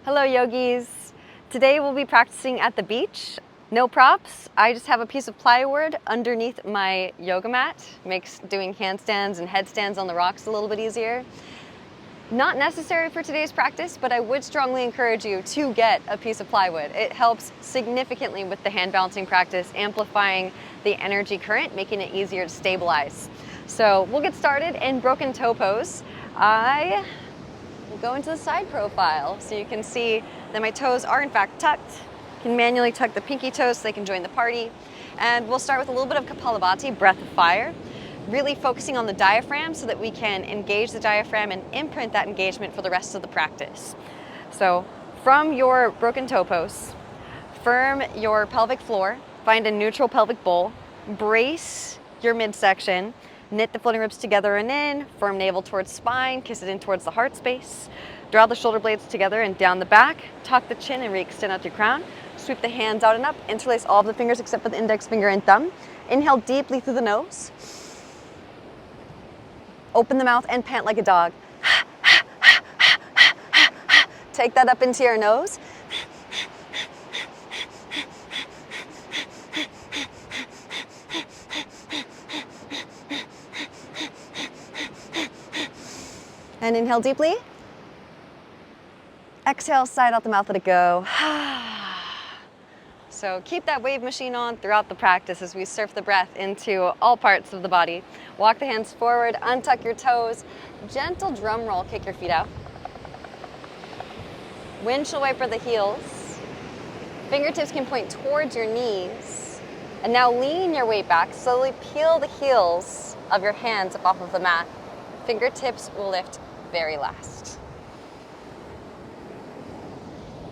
Hello yogis! Today we'll be practicing at the beach. No props, I just have a piece of plywood underneath my yoga mat. Makes doing handstands and headstands on the rocks a little bit easier. Not necessary for today's practice, but I would strongly encourage you to get a piece of plywood. It helps significantly with the hand balancing practice, amplifying the energy current, making it easier to stabilize. So we'll get started in broken toe pose. We'll go into the side profile so you can see that my toes are in fact tucked. You can manually tuck the pinky toes so they can join the party. And we'll start with a little bit of Kapalabhati, breath of fire, really focusing on the diaphragm so that we can engage the diaphragm and imprint that engagement for the rest of the practice. So from your broken toe pose, firm your pelvic floor, find a neutral pelvic bowl, brace your midsection, knit the floating ribs together and in, firm navel towards spine, kiss it in towards the heart space. Draw the shoulder blades together and down the back, tuck the chin and re-extend out your crown. Sweep the hands out and up, interlace all of the fingers except for the index finger and thumb. Inhale deeply through the nose. Open the mouth and pant like a dog. Take that up into your nose. And inhale deeply. Exhale, sigh out the mouth, let it go. So keep that wave machine on throughout the practice as we surf the breath into all parts of the body. Walk the hands forward, untuck your toes. Gentle drum roll, kick your feet out. Windshield wiper the heels. Fingertips can point towards your knees. And now lean your weight back. Slowly peel the heels of your hands up off of the mat. Fingertips will lift very last.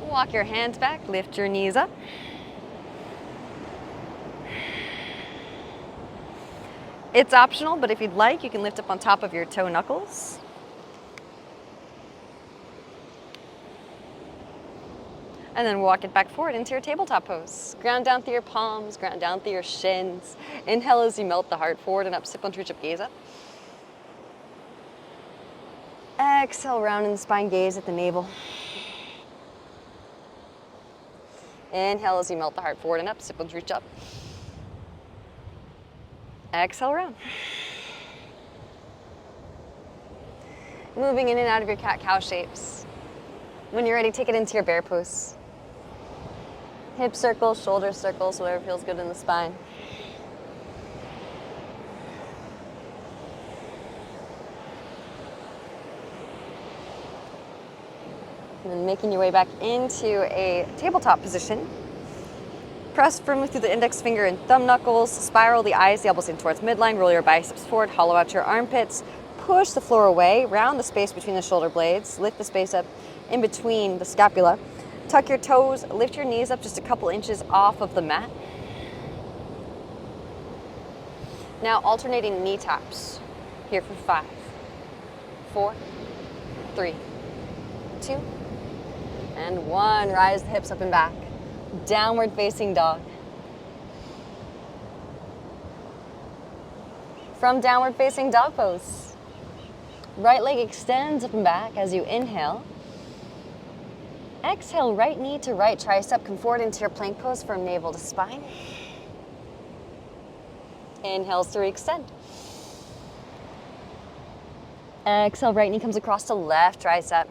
Walk your hands back, lift your knees up. It's optional, but if you'd like, you can lift up on top of your toe knuckles. And then walk it back forward into your tabletop pose. Ground down through your palms, ground down through your shins. Inhale as you melt the heart forward and up, sit bones reach up, gaze up. Exhale, round in the spine, gaze at the navel. Inhale as you melt the heart forward and up, sit bones reach up. Exhale, round. Moving in and out of your cat-cow shapes. When you're ready, take it into your bear pose. Hip circles, shoulder circles, whatever feels good in the spine. And then making your way back into a tabletop position. Press firmly through the index finger and thumb knuckles. Spiral the eyes, the elbows in towards midline. Roll your biceps forward. Hollow out your armpits. Push the floor away. Round the space between the shoulder blades. Lift the space up in between the scapula. Tuck your toes. Lift your knees up just a couple inches off of the mat. Now alternating knee taps. Here for 5, 4, 3, 2, and 1. Rise the hips up and back. Downward facing dog. From downward facing dog pose, right leg extends up and back as you inhale. Exhale, right knee to right tricep. Come forward into your plank pose from navel to spine. Inhales to re-extend. Exhale, right knee comes across to left tricep.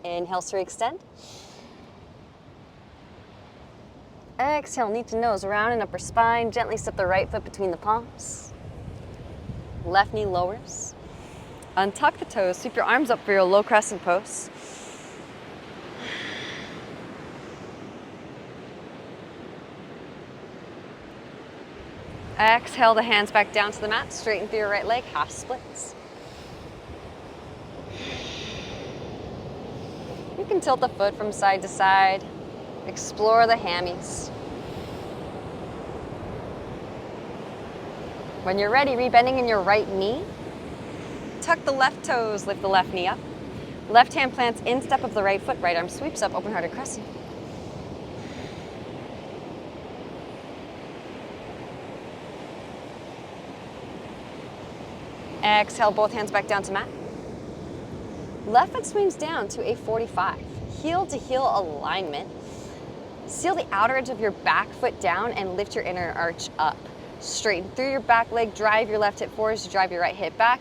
Inhales to re-extend. Exhale, knee to nose, round and upper spine. Gently step the right foot between the palms. Left knee lowers. Untuck the toes, sweep your arms up for your low crescent pose. Exhale the hands back down to the mat, straighten through your right leg, half splits. You can tilt the foot from side to side. Explore the hammies. When you're ready, rebending in your right knee. Tuck the left toes, lift the left knee up. Left hand plants instep of the right foot, right arm sweeps up, open-hearted crescent. Exhale, both hands back down to mat. Left foot swings down to a 45. Heel to heel alignment. Seal the outer edge of your back foot down and lift your inner arch up. Straighten through your back leg, drive your left hip forward as you drive your right hip back.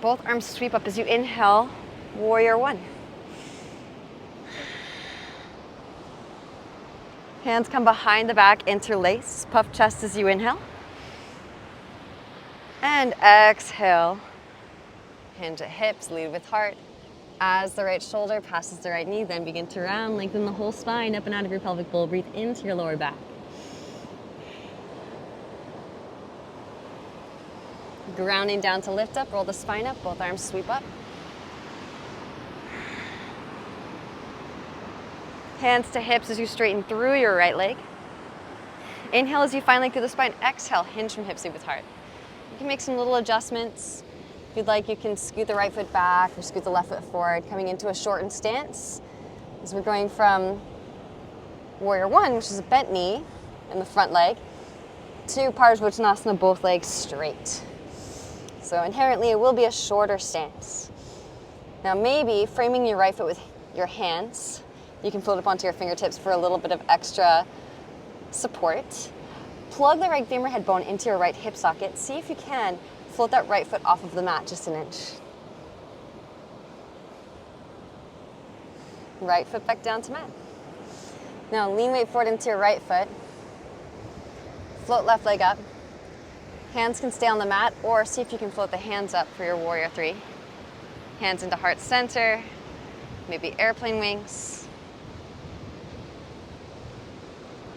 Both arms sweep up as you inhale, warrior one. Hands come behind the back, interlace, puff chest as you inhale. And exhale, hinge at hips, lead with heart. As the right shoulder passes the right knee, then begin to round, lengthen the whole spine up and out of your pelvic bowl. Breathe into your lower back. Grounding down to lift up, roll the spine up, both arms sweep up. Hands to hips as you straighten through your right leg. Inhale as you find length through the spine. Exhale, hinge from hips, lead with heart. You can make some little adjustments. If you'd like, you can scoot the right foot back or scoot the left foot forward, coming into a shortened stance. As we're going from warrior one, which is a bent knee in the front leg, to Parsvottanasana, both legs straight. So inherently, it will be a shorter stance. Now maybe framing your right foot with your hands, you can float up onto your fingertips for a little bit of extra support. Plug the right femur head bone into your right hip socket. See if you can float that right foot off of the mat just an inch. Right foot back down to mat. Now lean weight forward into your right foot. Float left leg up. Hands can stay on the mat, or see if you can float the hands up for your warrior three. Hands into heart center, maybe airplane wings.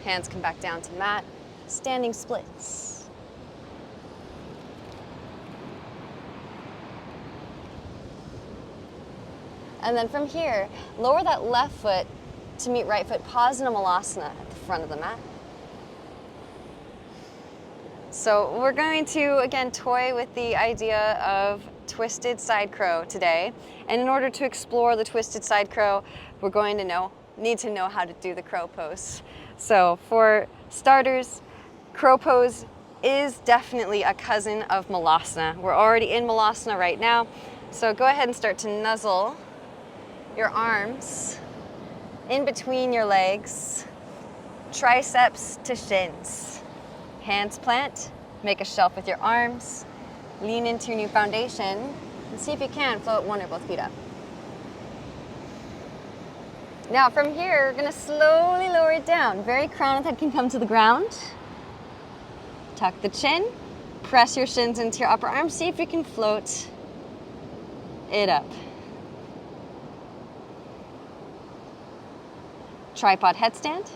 Hands come back down to mat, standing splits. And then from here, lower that left foot to meet right foot, Pasana Malasana at the front of the mat. So we're going to, again, toy with the idea of twisted side crow today. And in order to explore the twisted side crow, we're going to need to know how to do the crow pose. So for starters, crow pose is definitely a cousin of Malasana. We're already in Malasana right now. So go ahead and start to nuzzle your arms in between your legs, triceps to shins. Hands plant, make a shelf with your arms, lean into your new foundation, and see if you can float one or both feet up. Now from here, we're gonna slowly lower it down. Very crown of the head can come to the ground. Tuck the chin, press your shins into your upper arms, see if you can float it up. Tripod headstand.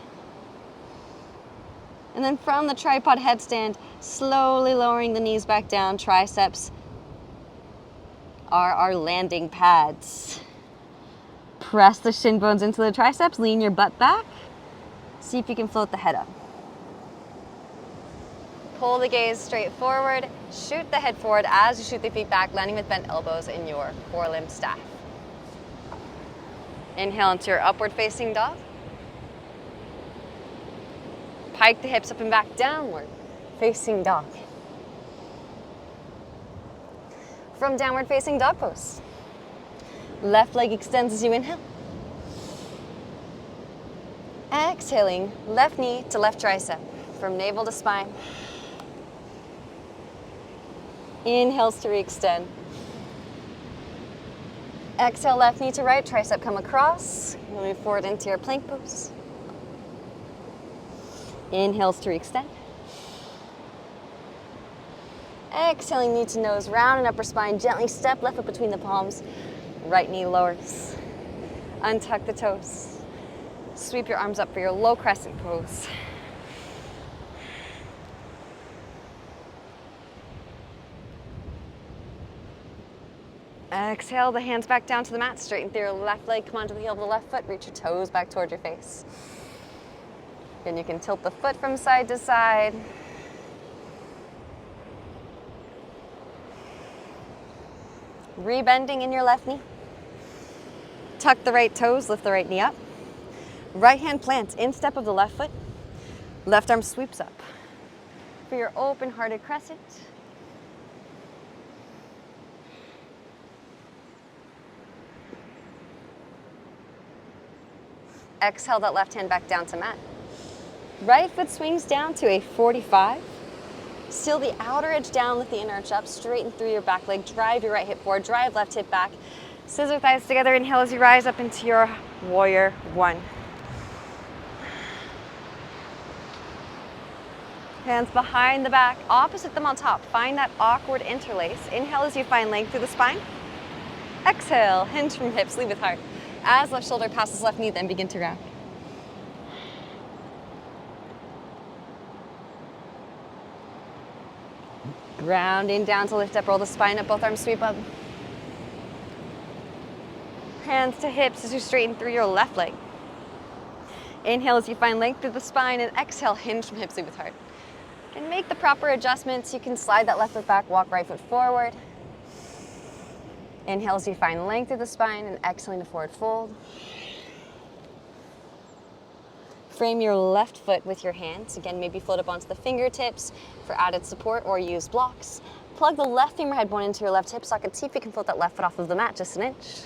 And then from the tripod headstand, slowly lowering the knees back down. Triceps are our landing pads. Press the shin bones into the triceps, lean your butt back. See if you can float the head up. Pull the gaze straight forward, shoot the head forward as you shoot the feet back, landing with bent elbows in your forelimb staff. Inhale into your upward facing dog. Pike the hips up and back, downward facing dog. From downward facing dog pose, left leg extends as you inhale. Exhaling, left knee to left tricep, from navel to spine. Inhales to re-extend. Exhale, left knee to right tricep, come across. Move forward into your plank pose. Inhales to extend. Exhaling, knee to nose, round and upper spine. Gently step left foot between the palms. Right knee lowers. Untuck the toes. Sweep your arms up for your low crescent pose. Exhale the hands back down to the mat. Straighten through your left leg. Come onto the heel of the left foot. Reach your toes back towards your face. Then you can tilt the foot from side to side. Rebending in your left knee. Tuck the right toes, lift the right knee up. Right hand plants, instep of the left foot. Left arm sweeps up. For your open-hearted crescent. Exhale that left hand back down to mat. Right foot swings down to a 45. Seal the outer edge down, lift the inner edge up, straighten through your back leg, drive your right hip forward, drive left hip back. Scissor thighs together, inhale as you rise up into your warrior one. Hands behind the back, opposite them on top. Find that awkward interlace. Inhale as you find length through the spine. Exhale, hinge from hips, lead with heart. As left shoulder passes left knee, then begin to round. Grounding down to lift up, roll the spine up, both arms sweep up. Hands to hips as you straighten through your left leg. Inhale as you find length through the spine, and exhale, hinge from hips, lead with heart. And make the proper adjustments. You can slide that left foot back, walk right foot forward. Inhale as you find length through the spine, and exhaling to forward fold. Frame your left foot with your hands. Again, maybe float up onto the fingertips for added support, or use blocks. Plug the left femur head bone into your left hip socket. See if you can float that left foot off of the mat just an inch.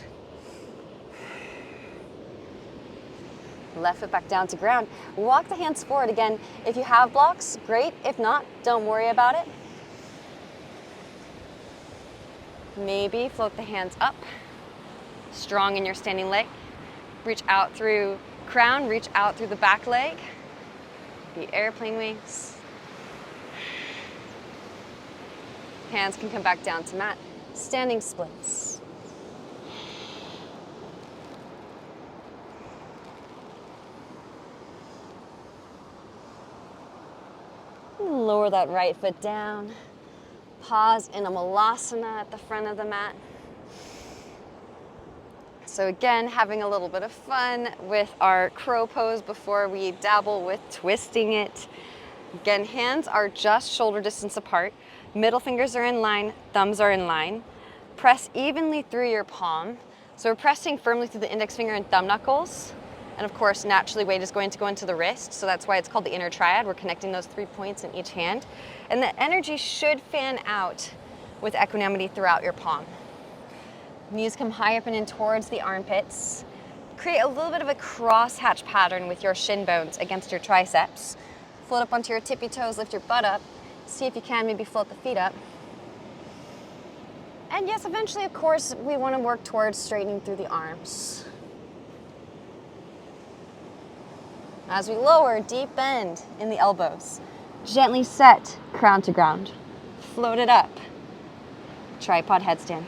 Left foot back down to ground. Walk the hands forward. Again, if you have blocks, great. If not, don't worry about it. Maybe float the hands up. Strong in your standing leg. Reach out through crown, reach out through the back leg. The airplane wings. Hands can come back down to mat. Standing splits. Lower that right foot down. Pause in a malasana at the front of the mat. So again, having a little bit of fun with our crow pose before we dabble with twisting it. Again, hands are just shoulder distance apart. Middle fingers are in line, thumbs are in line. Press evenly through your palm. So we're pressing firmly through the index finger and thumb knuckles. And of course, naturally, weight is going to go into the wrist. So that's why it's called the inner triad. We're connecting those 3 points in each hand. And the energy should fan out with equanimity throughout your palm. Knees come high up and in towards the armpits. Create a little bit of a crosshatch pattern with your shin bones against your triceps. Float up onto your tippy toes, lift your butt up. See if you can maybe float the feet up. And yes, eventually, of course, we want to work towards straightening through the arms. As we lower, deep bend in the elbows. Gently set crown to ground. Float it up. Tripod headstand.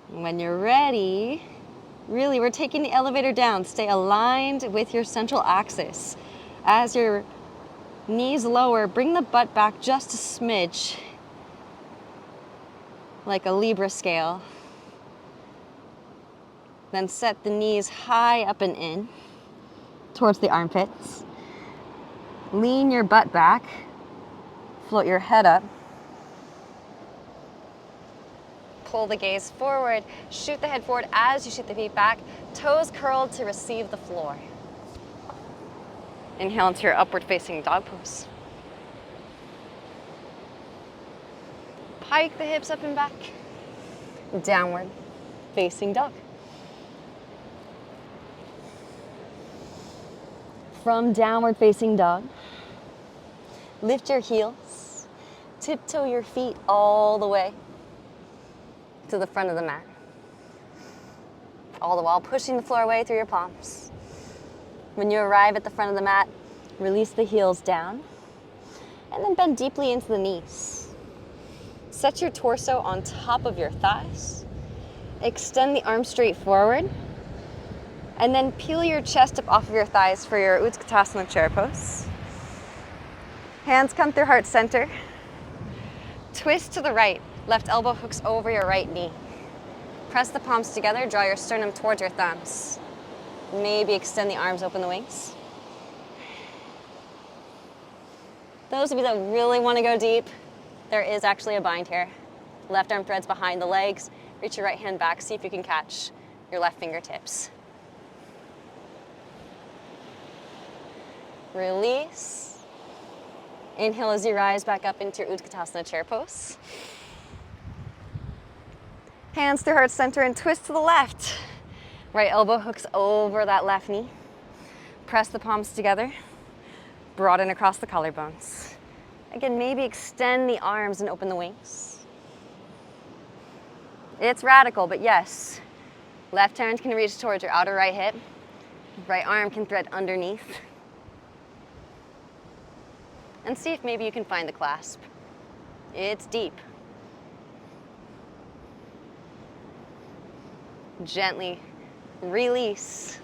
When you're ready, really, we're taking the elevator down. Stay aligned with your central axis. As your knees lower, bring the butt back just a smidge, like a Libra scale. Then set the knees high up and in towards the armpits. Lean your butt back. Float your head up. Pull the gaze forward. Shoot the head forward as you shoot the feet back. Toes curled to receive the floor. Inhale into your upward facing dog pose. Pike the hips up and back. Downward facing dog. From downward facing dog, lift your heels, tiptoe your feet all the way to the front of the mat. All the while pushing the floor away through your palms. When you arrive at the front of the mat, release the heels down and then bend deeply into the knees. Set your torso on top of your thighs. Extend the arms straight forward. And then peel your chest up off of your thighs for your Utkatasana chair pose. Hands come through heart center. Twist to the right. Left elbow hooks over your right knee. Press the palms together. Draw your sternum towards your thumbs. Maybe extend the arms, open the wings. Those of you that really want to go deep, there is actually a bind here. Left arm threads behind the legs. Reach your right hand back. See if you can catch your left fingertips. Release. Inhale as you rise back up into your Utkatasana chair pose. Hands through heart center and twist to the left. Right elbow hooks over that left knee. Press the palms together. Broaden across the collarbones. Again, maybe extend the arms and open the wings. It's radical, but yes. Left hand can reach towards your outer right hip. Right arm can thread underneath. And see if maybe you can find the clasp. It's deep. Gently release.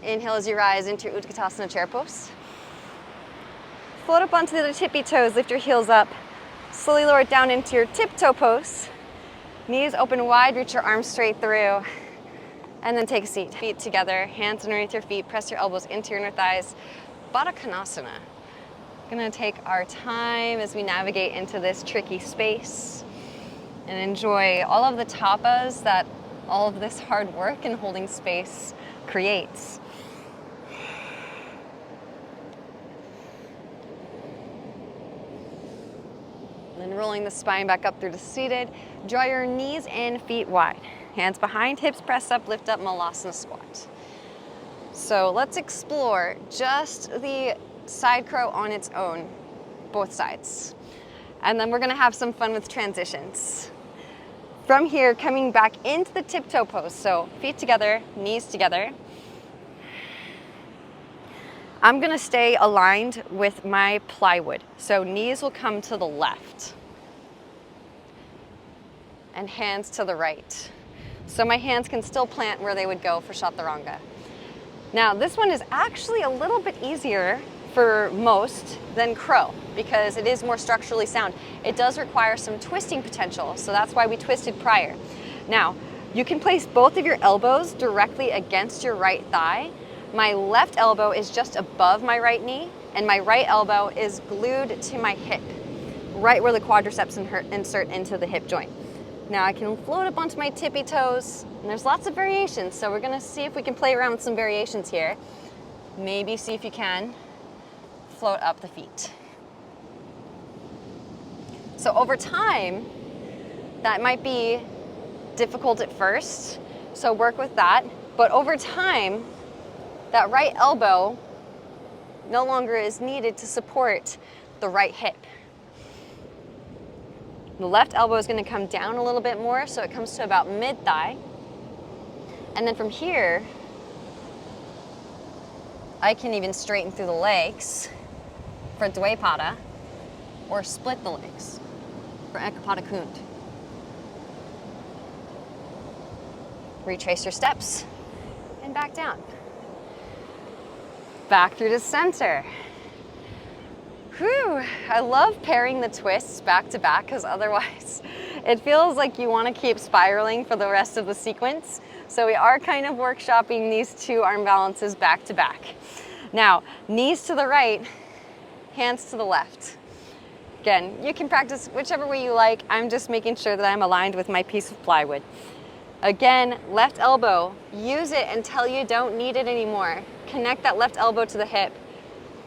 Inhale as you rise into your Utkatasana chair pose. Float up onto the other tippy toes, lift your heels up. Slowly lower it down into your tiptoe pose. Knees open wide, reach your arms straight through. And then take a seat. Feet together, hands underneath your feet, press your elbows into your inner thighs. Baddha Konasana. Gonna take our time as we navigate into this tricky space and enjoy all of the tapas that all of this hard work and holding space creates. Then rolling the spine back up through to seated. Draw your knees and feet wide. Hands behind, hips press up, lift up, Malasana squat. So let's explore just the side crow on its own, both sides. And then we're gonna have some fun with transitions. From here, coming back into the tiptoe pose. So feet together, knees together. I'm gonna stay aligned with my plywood. So knees will come to the left and hands to the right. So my hands can still plant where they would go for Chaturanga. Now this one is actually a little bit easier for most than crow because it is more structurally sound. It does require some twisting potential, so that's why we twisted prior. Now, you can place both of your elbows directly against your right thigh. My left elbow is just above my right knee, and my right elbow is glued to my hip, right where the quadriceps insert into the hip joint. Now I can float up onto my tippy toes, and there's lots of variations, so we're gonna see if we can play around with some variations here. Maybe see if you can float up the feet. So over time, that might be difficult at first, so work with that. But over time, that right elbow no longer is needed to support the right hip. The left elbow is going to come down a little bit more, so it comes to about mid-thigh. And then from here, I can even straighten through the legs for Dvaipada, or split the legs for Ekapada Kund. Retrace your steps and back down. Back through to center. Whew, I love pairing the twists back to back because otherwise it feels like you want to keep spiraling for the rest of the sequence. So we are kind of workshopping these two arm balances back to back. Now, knees to the right, hands to the left. Again, you can practice whichever way you like. I'm just making sure that I'm aligned with my piece of plywood. Again, left elbow, use it until you don't need it anymore. Connect that left elbow to the hip,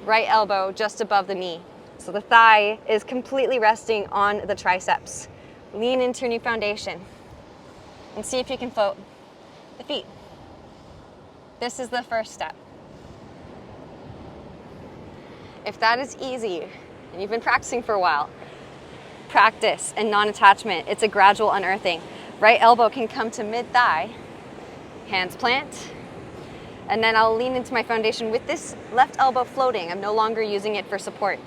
right elbow just above the knee. So the thigh is completely resting on the triceps. Lean into your new foundation and see if you can float the feet. This is the first step. If that is easy, and you've been practicing for a while, practice and non-attachment. It's a gradual unearthing. Right elbow can come to mid-thigh, hands plant, and then I'll lean into my foundation with this left elbow floating. I'm no longer using it for support.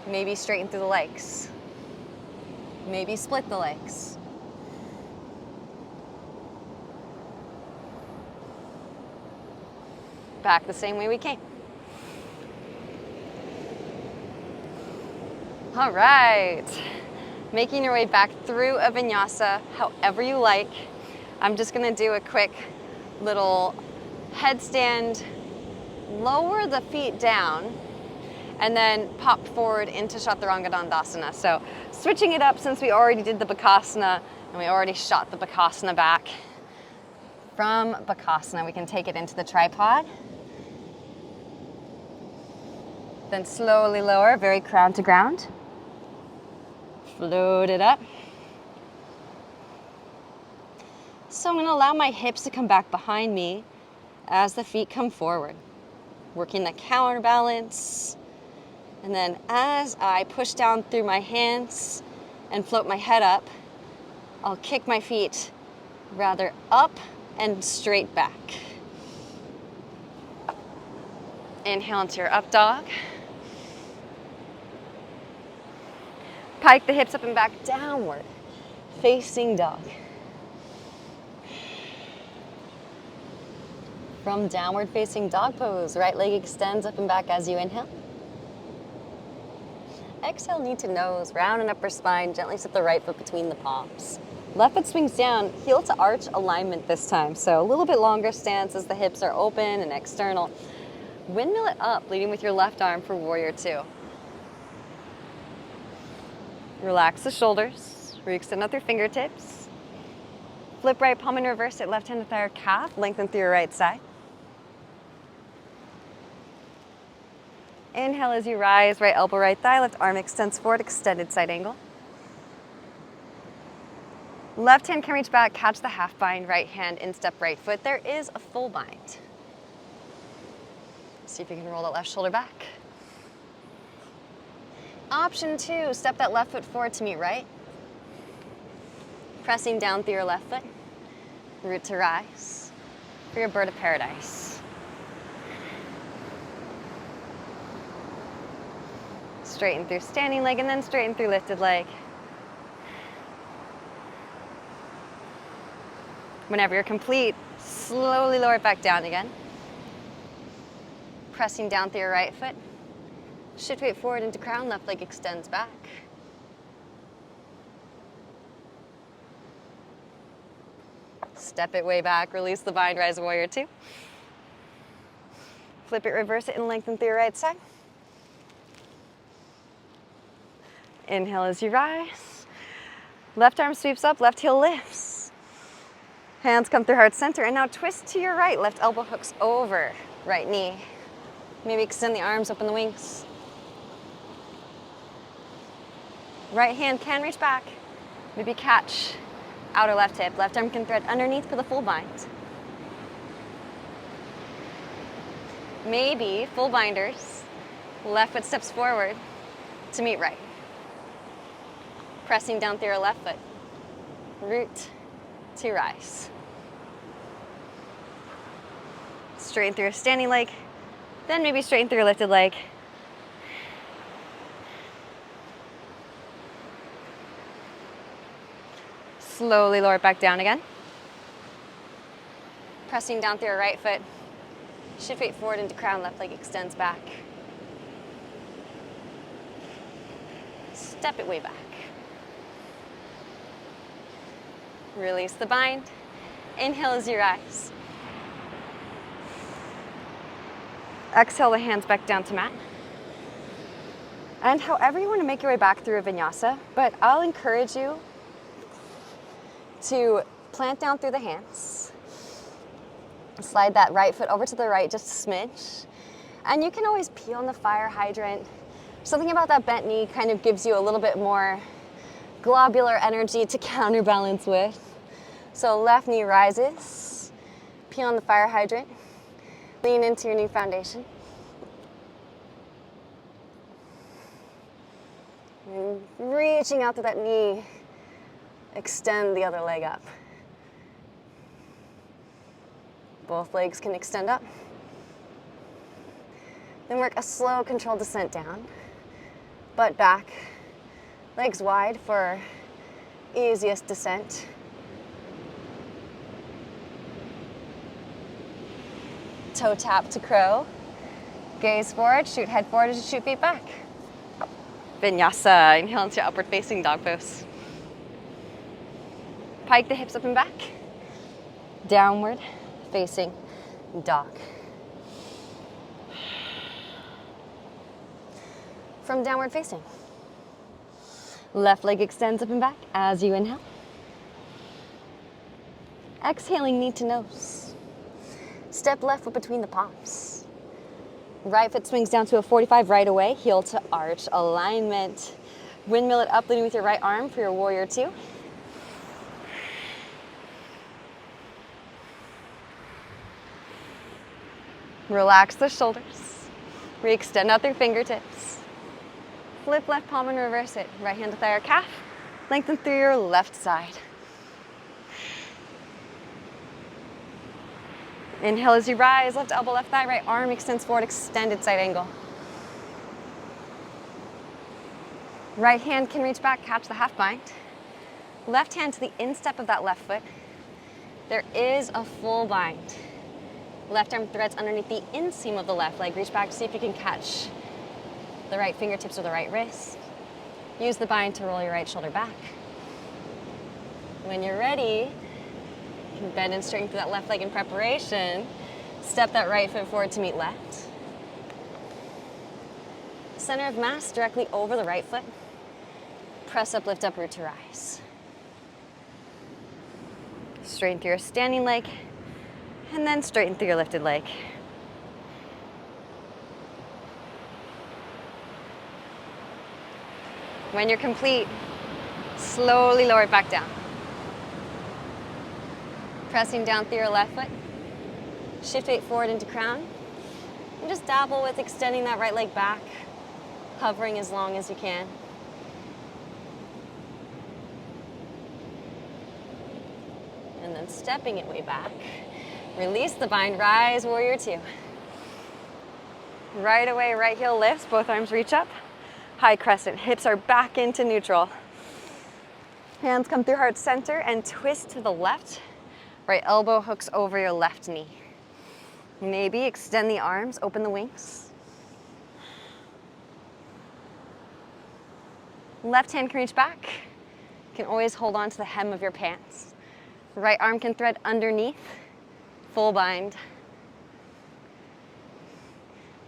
Maybe straighten through the legs. Maybe split the legs. Back the same way we came. All right, making your way back through a vinyasa however you like. I'm just gonna do a quick little headstand, lower the feet down, and then pop forward into Chaturanga Dandasana. So switching it up since we already did the Bakasana and we already shot the Bakasana back. From Bakasana, we can take it into the tripod Then slowly lower, very crown to ground. Float it up. So I'm going to allow my hips to come back behind me as the feet come forward. Working the counterbalance. And then as I push down through my hands and float my head up, I'll kick my feet rather up and straight back. Inhale into your up dog. Pike the hips up and back, downward facing dog. From downward facing dog pose, right leg extends up and back as you inhale. Exhale, knee to nose, round and upper spine, gently sit the right foot between the palms. Left foot swings down, heel to arch alignment this time. So a little bit longer stance as the hips are open and external. Windmill it up, leading with your left arm for warrior two. Relax the shoulders, re-extend out through fingertips. Flip right palm and reverse it, left hand to thigh or calf, lengthen through your right side. Inhale as you rise, right elbow, right thigh, left arm extends forward, extended side angle. Left hand can reach back, catch the half bind, right hand instep right foot. There is a full bind. See if you can roll that left shoulder back. Option two, step that left foot forward to meet right. Pressing down through your left foot. Root to rise for your bird of paradise. Straighten through standing leg and then straighten through lifted leg. Whenever you're complete, slowly lower it back down again. Pressing down through your right foot. Shift weight forward into crown, left leg extends back. Step it way back, release the bind, rise warrior two. Flip it, reverse it, and lengthen through your right side. Inhale as you rise. Left arm sweeps up, left heel lifts. Hands come through heart center, and now twist to your right. Left elbow hooks over right knee. Maybe extend the arms, open the wings. Right hand can reach back. Maybe catch outer left hip. Left arm can thread underneath for the full bind. Maybe full binders. Left foot steps forward to meet right. Pressing down through your left foot. Root to rise. Straighten through your standing leg. Then maybe straighten through your lifted leg. Slowly lower it back down again. Pressing down through your right foot. Shift weight forward into crown, left leg extends back. Step it way back. Release the bind. Inhale as you rise. Exhale the hands back down to mat. And however you want to make your way back through a vinyasa, but I'll encourage you to plant down through the hands. Slide that right foot over to the right just a smidge. And you can always pee on the fire hydrant. Something about that bent knee kind of gives you a little bit more globular energy to counterbalance with. So left knee rises, pee on the fire hydrant, lean into your new foundation. And reaching out to that knee, extend the other leg up. Both legs can extend up. Then work a slow, controlled descent down. Butt back, legs wide for easiest descent. Toe tap to crow. Gaze forward, shoot head forward as you shoot feet back. Vinyasa, inhale into upward facing dog pose. Pike the hips up and back. Downward facing dog. From downward facing. Left leg extends up and back as you inhale. Exhaling knee to nose. Step left foot between the palms. Right foot swings down to a 45 right away, heel to arch alignment. Windmill it up, leading with your right arm for your warrior two. Relax the shoulders. Re-extend out through fingertips. Flip left palm and reverse it. Right hand to thigh or calf. Lengthen through your left side. Inhale as you rise, left elbow, left thigh, right arm extends forward, extended side angle. Right hand can reach back, catch the half bind. Left hand to the instep of that left foot. There is a full bind. Left arm threads underneath the inseam of the left leg. Reach back to see if you can catch the right fingertips or the right wrist. Use the bind to roll your right shoulder back. When you're ready, you can bend and straighten through that left leg in preparation. Step that right foot forward to meet left. Center of mass directly over the right foot. Press up, lift up, root to rise. Straighten through your standing leg, and then straighten through your lifted leg. When you're complete, slowly lower it back down. Pressing down through your left foot. Shift weight forward into crown. And just dabble with extending that right leg back, hovering as long as you can. And then stepping it way back. Release the bind, rise, warrior two. Right away, right heel lifts, both arms reach up. High crescent, hips are back into neutral. Hands come through heart center and twist to the left. Right elbow hooks over your left knee. Maybe extend the arms, open the wings. Left hand can reach back. You can always hold on to the hem of your pants. Right arm can thread underneath, full bind.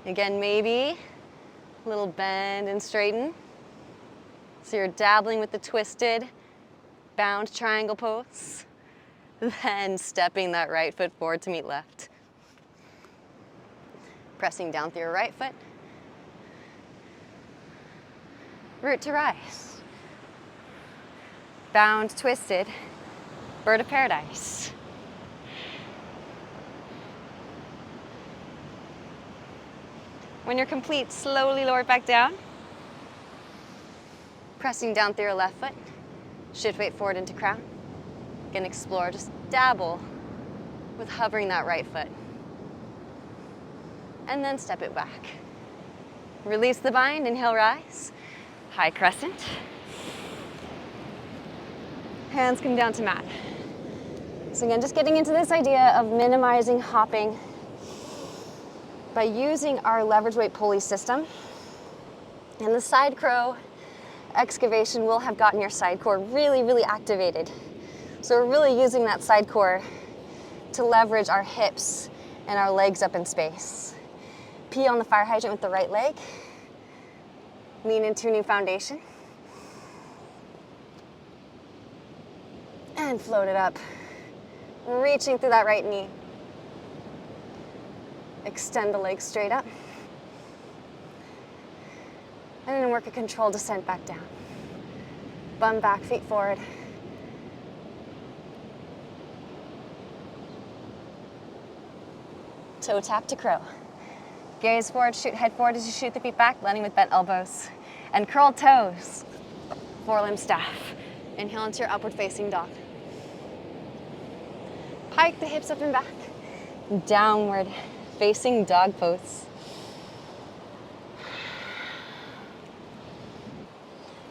Again, maybe a little bend and straighten. So you're dabbling with the twisted, bound triangle pose. Then stepping that right foot forward to meet left. Pressing down through your right foot. Root to rise. Bound, twisted, bird of paradise. When you're complete, slowly lower it back down. Pressing down through your left foot. Shift weight forward into crown. You can explore, just dabble with hovering that right foot. And then step it back. Release the bind, inhale, rise. High crescent. Hands come down to mat. So again, just getting into this idea of minimizing hopping by using our leverage weight pulley system. And the side crow excavation will have gotten your side core really, really activated. So we're really using that side core to leverage our hips and our legs up in space. Pee on the fire hydrant with the right leg. Lean into a new foundation. And float it up. Reaching through that right knee. Extend the legs straight up. And then work a controlled descent back down. Bum back, feet forward. Toe tap to crow. Gaze forward, shoot head forward as you shoot the feet back, landing with bent elbows. And curled toes. Forelimb staff. Inhale into your upward facing dog. Pike the hips up and back. Downward facing dog pose.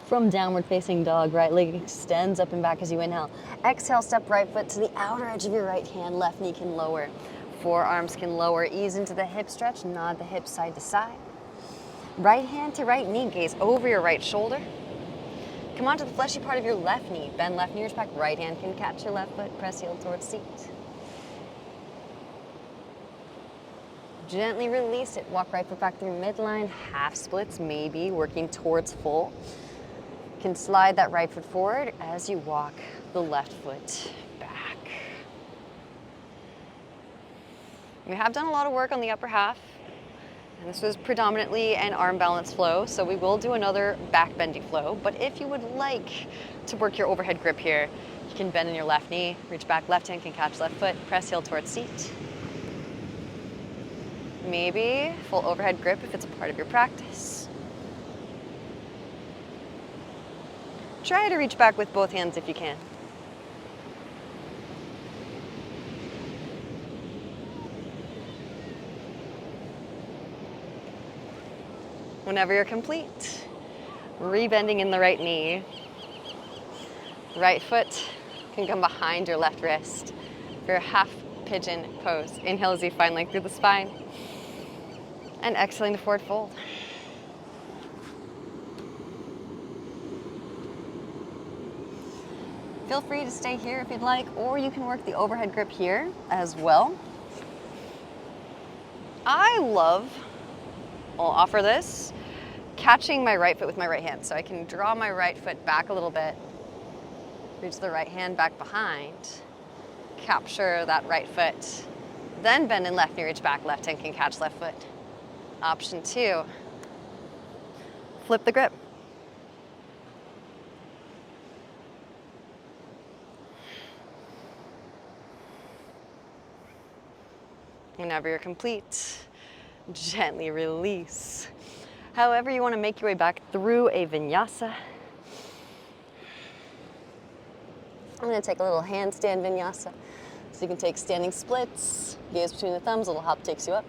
From downward facing dog, right leg extends up and back as you inhale. Exhale, step right foot to the outer edge of your right hand. Left knee can lower. Forearms can lower. Ease into the hip stretch. Nod the hips side to side. Right hand to right knee. Gaze over your right shoulder. Come onto the fleshy part of your left knee. Bend left knee, reach back. Right hand can catch your left foot. Press heel towards seat. Gently release it. Walk right foot back through midline. Half splits, maybe working towards full. You can slide that right foot forward as you walk the left foot back. We have done a lot of work on the upper half. And this was predominantly an arm balance flow, so we will do another back bendy flow. But if you would like to work your overhead grip here, you can bend in your left knee, reach back, left hand can catch left foot, press heel towards seat. Maybe full overhead grip if it's a part of your practice. Try to reach back with both hands if you can. Whenever you're complete, rebending in the right knee. Right foot can come behind your left wrist for your half pigeon pose. Inhale as you find length through the spine. And exhaling to forward fold. Feel free to stay here if you'd like, or you can work the overhead grip here as well. I'll offer this, catching my right foot with my right hand. So I can draw my right foot back a little bit, reach the right hand back behind, capture that right foot, then bend in left knee, reach back, left hand can catch left foot. Option 2, flip the grip. Whenever you're complete, gently release. However you want to make your way back through a vinyasa. I'm going to take a little handstand vinyasa. So you can take standing splits, gaze between the thumbs, a little hop takes you up.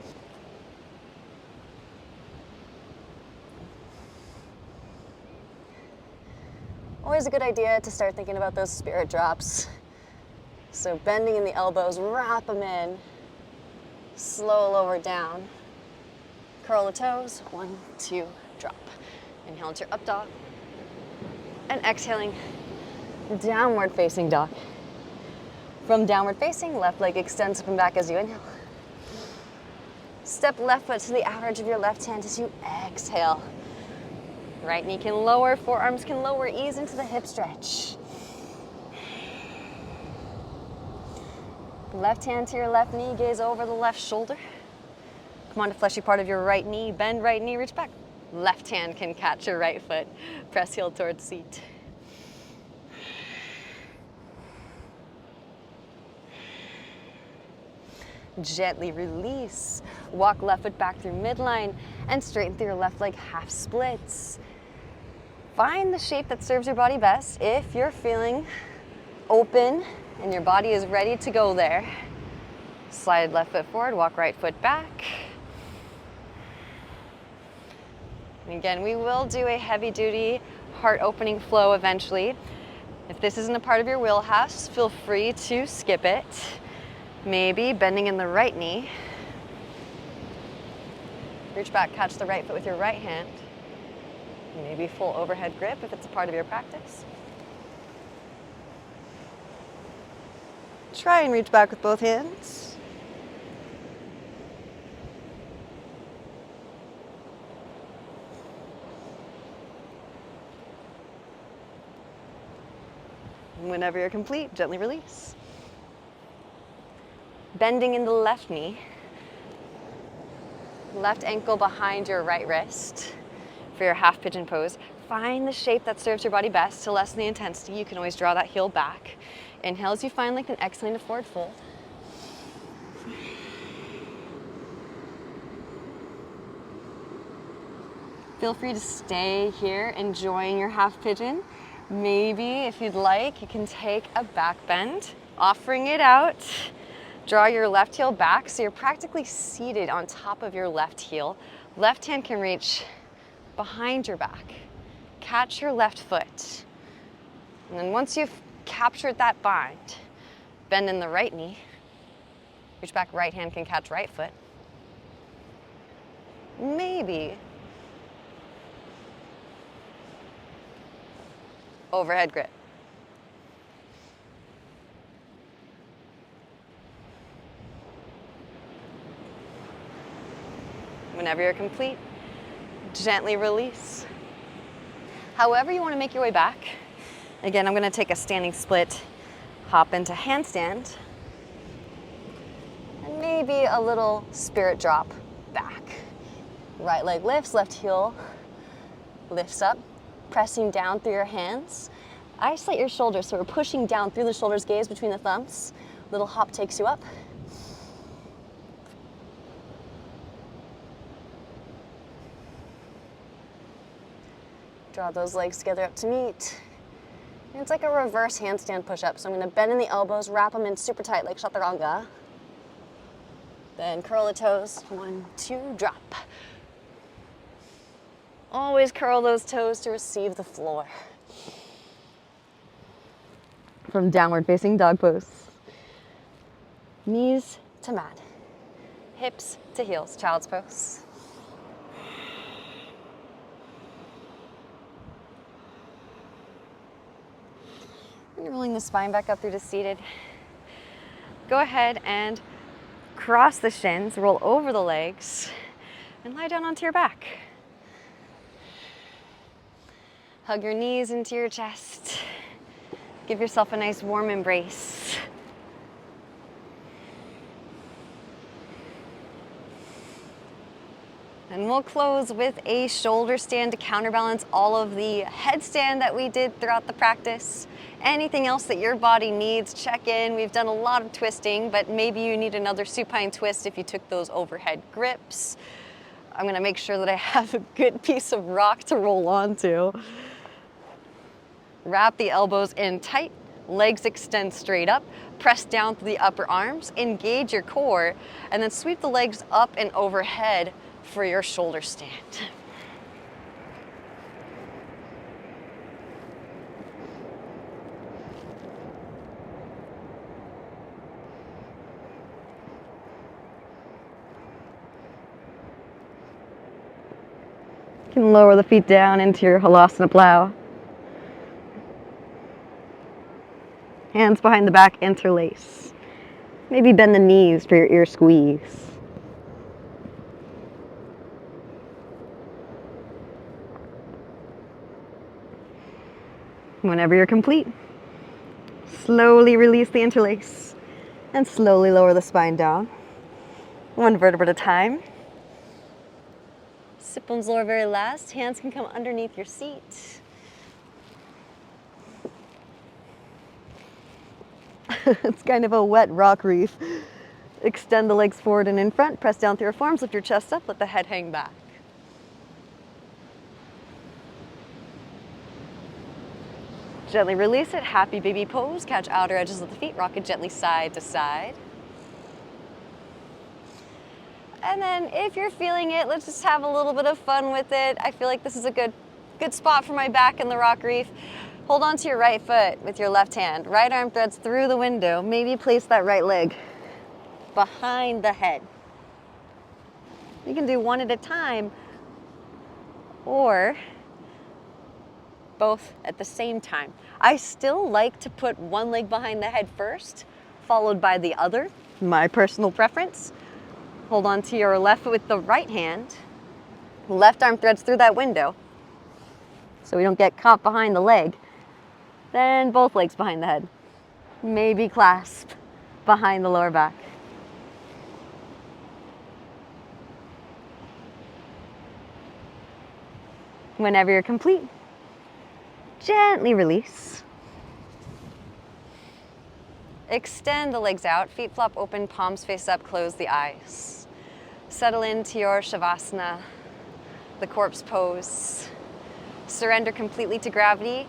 Always a good idea to start thinking about those spirit drops. So bending in the elbows, wrap them in, slow lower down. Curl the toes, 1, 2, drop. Inhale into your up dog. And exhaling, downward facing dog. From downward facing, left leg extends up and back as you inhale. Step left foot to the average of your left hand as you exhale. Right knee can lower, forearms can lower, ease into the hip stretch. Left hand to your left knee, gaze over the left shoulder. Come on to fleshy part of your right knee, bend right knee, reach back. Left hand can catch your right foot, press heel towards seat. Gently release. Walk left foot back through midline and straighten through your left leg, half splits. Find the shape that serves your body best. If you're feeling open and your body is ready to go there, slide left foot forward, walk right foot back. And again, we will do a heavy duty heart opening flow eventually. If this isn't a part of your wheelhouse, feel free to skip it. Maybe bending in the right knee. Reach back, catch the right foot with your right hand. Maybe full overhead grip if it's a part of your practice. Try and reach back with both hands. And whenever you're complete, gently release. Bending in the left knee. Left ankle behind your right wrist for your half pigeon pose. Find the shape that serves your body best. To lessen the intensity, you can always draw that heel back. Inhale as you find length and exhaling to forward fold. Feel free to stay here enjoying your half pigeon. Maybe if you'd like, you can take a back bend, offering it out. Draw your left heel back so you're practically seated on top of your left heel. Left hand can reach behind your back. Catch your left foot. And then once you've captured that bind, bend in the right knee. Reach back, right hand can catch right foot. Maybe overhead grip. Whenever you're complete, gently release. However you want to make your way back. Again, I'm going to take a standing split, hop into handstand, and maybe a little spirit drop back. Right leg lifts, left heel lifts up, pressing down through your hands. Isolate your shoulders, so we're pushing down through the shoulders, gaze between the thumbs. Little hop takes you up. Draw those legs together up to meet. And it's like a reverse handstand push-up. So I'm going to bend in the elbows, wrap them in super tight like chaturanga. Then curl the toes. 1, 2, drop. Always curl those toes to receive the floor. From downward facing dog pose. Knees to mat. Hips to heels, child's pose. And rolling the spine back up through to seated. Go ahead and cross the shins, roll over the legs, and lie down onto your back. Hug your knees into your chest. Give yourself a nice warm embrace. And we'll close with a shoulder stand to counterbalance all of the headstand that we did throughout the practice. Anything else that your body needs, check in. We've done a lot of twisting, but maybe you need another supine twist if you took those overhead grips. I'm gonna make sure that I have a good piece of rock to roll onto. Wrap the elbows in tight, legs extend straight up, press down through the upper arms, engage your core, and then sweep the legs up and overhead for your shoulder stand. You can lower the feet down into your halasana plow. Hands behind the back, interlace. Maybe bend the knees for your ear squeeze. Whenever you're complete, slowly release the interlace and slowly lower the spine down. 1 vertebra at a time. Sit bones lower very last. Hands can come underneath your seat. It's kind of a wet rock reef. Extend the legs forward and in front. Press down through your forearms. Lift your chest up. Let the head hang back. Gently release it. Happy baby pose. Catch outer edges of the feet. Rock it gently side to side. And then if you're feeling it, let's just have a little bit of fun with it. I feel like this is a good spot for my back in the rock reef. Hold on to your right foot with your left hand. Right arm threads through the window. Maybe place that right leg behind the head. You can do one at a time or both at the same time. I still like to put one leg behind the head first, followed by the other, my personal preference. Hold on to your left foot with the right hand. Left arm threads through that window so we don't get caught behind the leg. Then both legs behind the head. Maybe clasp behind the lower back. Whenever you're complete, gently release. Extend the legs out, feet flop open, palms face up, close the eyes. Settle into your Shavasana, the corpse pose. Surrender completely to gravity.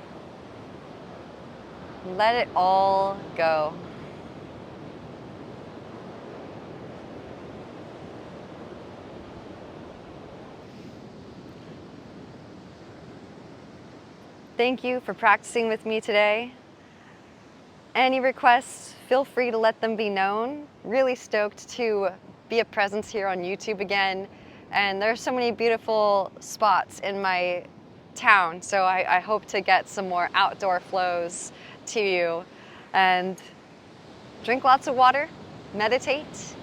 Let it all go. Thank you for practicing with me today. Any requests, feel free to let them be known. Really stoked to be a presence here on YouTube again. And there's so many beautiful spots in my town, so I hope to get some more outdoor flows to you. And drink lots of water, meditate,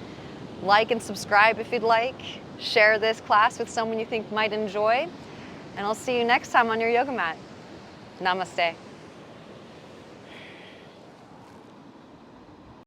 like and subscribe if you'd like. Share this class with someone you think might enjoy. And I'll see you next time on your yoga mat. Namaste.